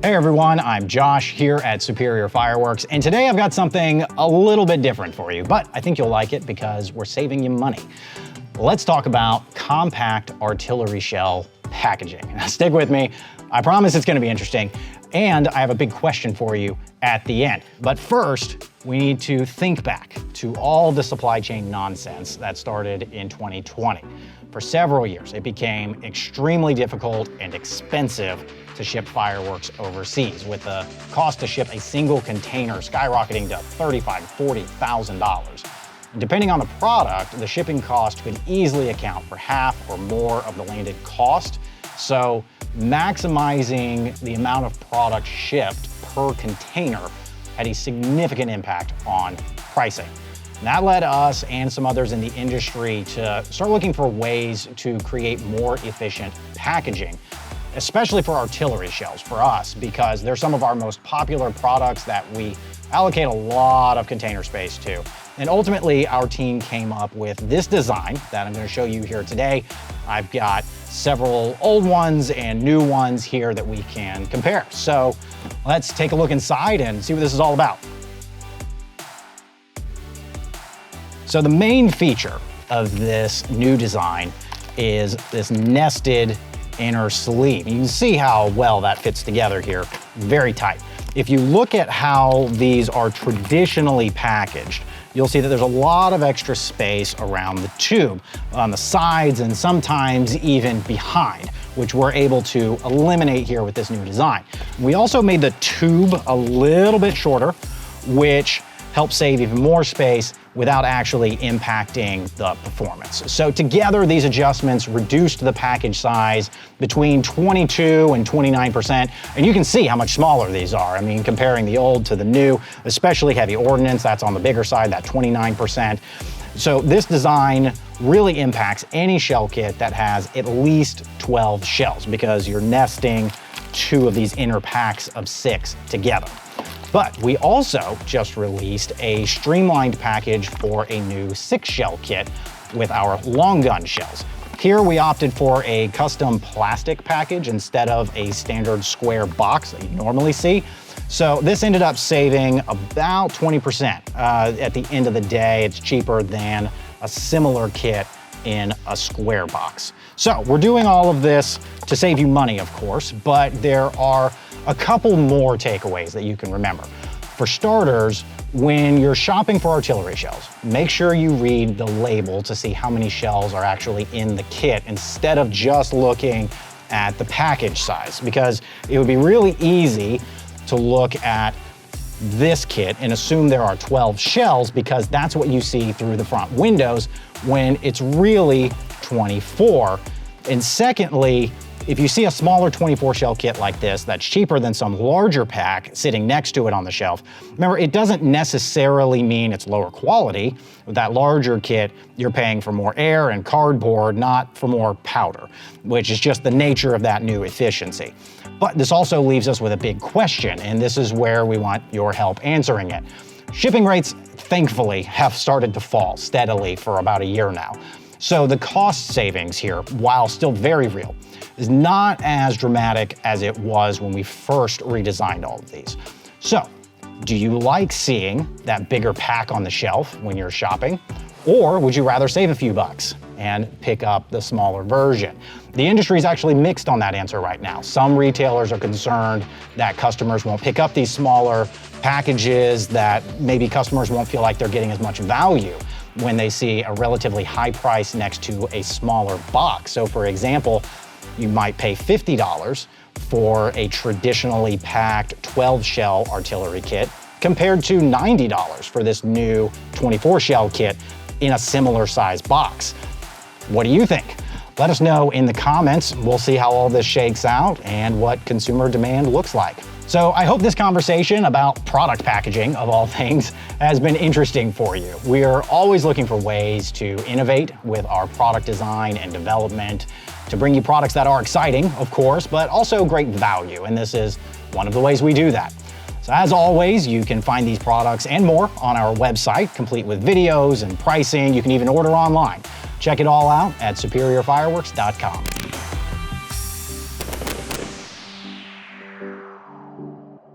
Hey everyone, I'm Josh here at Superior Fireworks, and today I've got something a little bit different for you, but I think you'll like it because we're saving you money. Let's talk about compact artillery shell packaging. Now stick with me, I promise it's gonna be interesting, and I have a big question for you at the end. But first, we need to think back to all the supply chain nonsense that started in 2020. For several years, it became extremely difficult and expensive to ship fireworks overseas, with the cost to ship a single container skyrocketing to $35,000 to $40,000. Depending on the product, the shipping cost could easily account for half or more of the landed cost. So maximizing the amount of product shipped per container had a significant impact on pricing. And that led us and some others in the industry to start looking for ways to create more efficient packaging, especially for artillery shells for us, because they're some of our most popular products that we allocate a lot of container space to. And ultimately, our team came up with this design that I'm going to show you here today. I've got several old ones and new ones here that we can compare. So let's take a look inside and see what this is all about. So the main feature of this new design is this nested inner sleeve. You can see how well that fits together here, very tight. If you look at how these are traditionally packaged, you'll see that there's a lot of extra space around the tube, on the sides, and sometimes even behind, which we're able to eliminate here with this new design. We also made the tube a little bit shorter, which helps save even more space without actually impacting the performance. So together, these adjustments reduced the package size between 22 and 29%, and you can see how much smaller these are. I mean, comparing the old to the new, especially heavy ordnance, that's on the bigger side, that 29%. So this design really impacts any shell kit that has at least 12 shells, because you're nesting two of these inner packs of 6 together. But we also just released a streamlined package for a new 6-shell kit with our long gun shells. Here we opted for a custom plastic package instead of a standard square box that you normally see. So this ended up saving about 20%. At the end of the day, it's cheaper than a similar kit in a square box. So we're doing all of this to save you money, of course, but there are a couple more takeaways that you can remember. For starters, when you're shopping for artillery shells, make sure you read the label to see how many shells are actually in the kit instead of just looking at the package size, because it would be really easy to look at this kit and assume there are 12 shells because that's what you see through the front windows when it's really 24. And secondly, if you see a smaller 24 shell kit like this that's cheaper than some larger pack sitting next to it on the shelf, remember, it doesn't necessarily mean it's lower quality. With that larger kit, you're paying for more air and cardboard, not for more powder, which is just the nature of that new efficiency. But this also leaves us with a big question, and this is where we want your help answering it. Shipping rates, thankfully, have started to fall steadily for about a year now. So the cost savings here, while still very real, is not as dramatic as it was when we first redesigned all of these. So, do you like seeing that bigger pack on the shelf when you're shopping? Or would you rather save a few bucks and pick up the smaller version? The industry is actually mixed on that answer right now. Some retailers are concerned that customers won't pick up these smaller packages, that maybe customers won't feel like they're getting as much value when they see a relatively high price next to a smaller box. So for example, you might pay $50 for a traditionally packed 12-shell artillery kit compared to $90 for this new 24-shell kit in a similar size box. What do you think? Let us know in the comments. We'll see how all this shakes out and what consumer demand looks like. So I hope this conversation about product packaging, of all things, has been interesting for you. We are always looking for ways to innovate with our product design and development to bring you products that are exciting, of course, but also great value. And this is one of the ways we do that. So as always, you can find these products and more on our website, complete with videos and pricing. You can even order online. Check it all out at superiorfireworks.com.